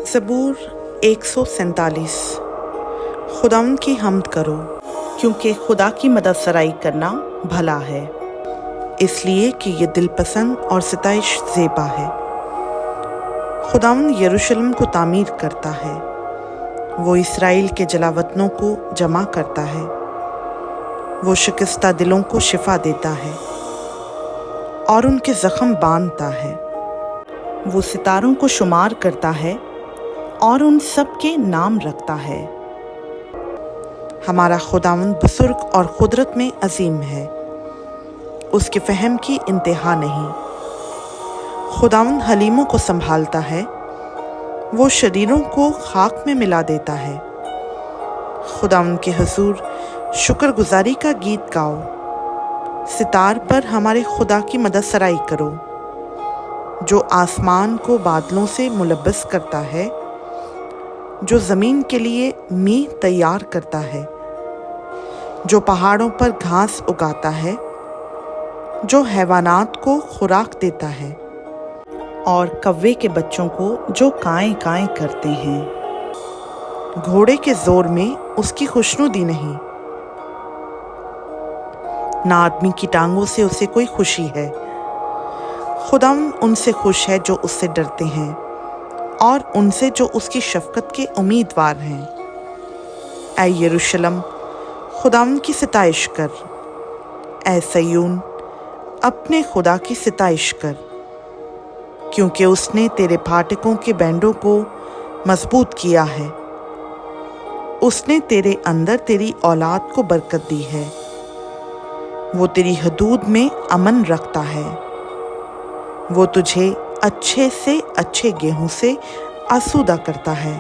ज़बूर 147। खुदावंद की हम्द करो, क्योंकि खुदा की मदद सराई करना भला है, इसलिए कि ये दिलपसंद और सिताइश ज़ेबा है। खुदावंद यरूशलेम को तामीर करता है, वो इसराइल के जलावतनों को जमा करता है। वो शिकस्ता दिलों को शिफा देता है और उनके ज़ख्म बांधता है। वो सितारों को शुमार करता है और उन सब के नाम रखता है। हमारा खुदावंद बुजुर्ग और कुदरत में अजीम है, उसके फ़हम की इंतहा नहीं। खुदावंद हलीमों को संभालता है, वो शरीरों को खाक में मिला देता है। खुदावंद के हुजूर शुक्रगुजारी का गीत गाओ, सितार पर हमारे खुदा की मदद सराई करो, जो आसमान को बादलों से मुलब्बस करता है, जो ज़मीन के लिए मींह तैयार करता है, जो पहाड़ों पर घास उगाता है, जो हैवानात को खुराक देता है और कव्वे के बच्चों को जो काएं काएं करते हैं। घोड़े के जोर में उसकी खुशनुदी नहीं, ना आदमी की टांगों से उसे कोई खुशी है। खुदावंद उनसे खुश है जो उससे डरते हैं और उनसे जो उसकी शफकत के उम्मीदवार हैं। ऐ यरूशलेम, खुदावंद की सिताइश कर। ऐ सयून, अपने खुदा की सिताइश कर, क्योंकि उसने तेरे फाटकों के बैंडों को मजबूत किया है। उसने तेरे अंदर तेरी औलाद को बरकत दी है। वो तेरी हदूद में अमन रखता है। वो तुझे अच्छे से अच्छे गेहूं से आसूदा करता है।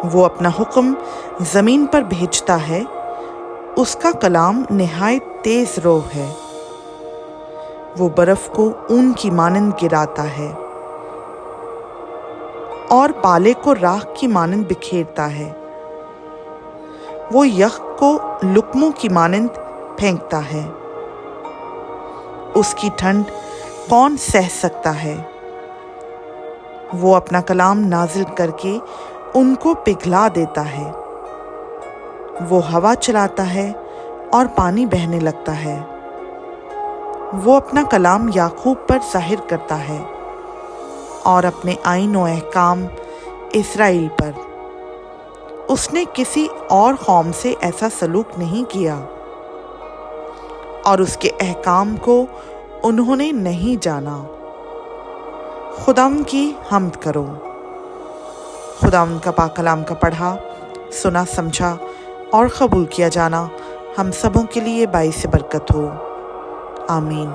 वो अपना हुक्म ज़मीन पर भेजता है, उसका कलाम निहायत तेज़ रो है। वो बर्फ़ को ऊन की मानंद गिराता है और पाले को राख की मानंद बिखेरता है। वो यख को लुकमों की मानंद फेंकता है। उसकी ठंड कौन सह सकता है? वो अपना कलाम नाजिल करके उनको पिघला देता है। वो हवा चलाता है और पानी बहने लगता है। वो अपना कलाम याकूब पर ज़ाहिर करता है और अपने आईन व अहकाम इस्राएल पर। उसने किसी और कौम से ऐसा सलूक नहीं किया और उसके अहकाम को उन्होंने नहीं जाना। खुदावंद की हम्द करो। खुदावंद का पाक कलाम का पढ़ा, सुना, समझा और कबूल किया जाना हम सबों के लिए बाइस बरकत हो। आमीन।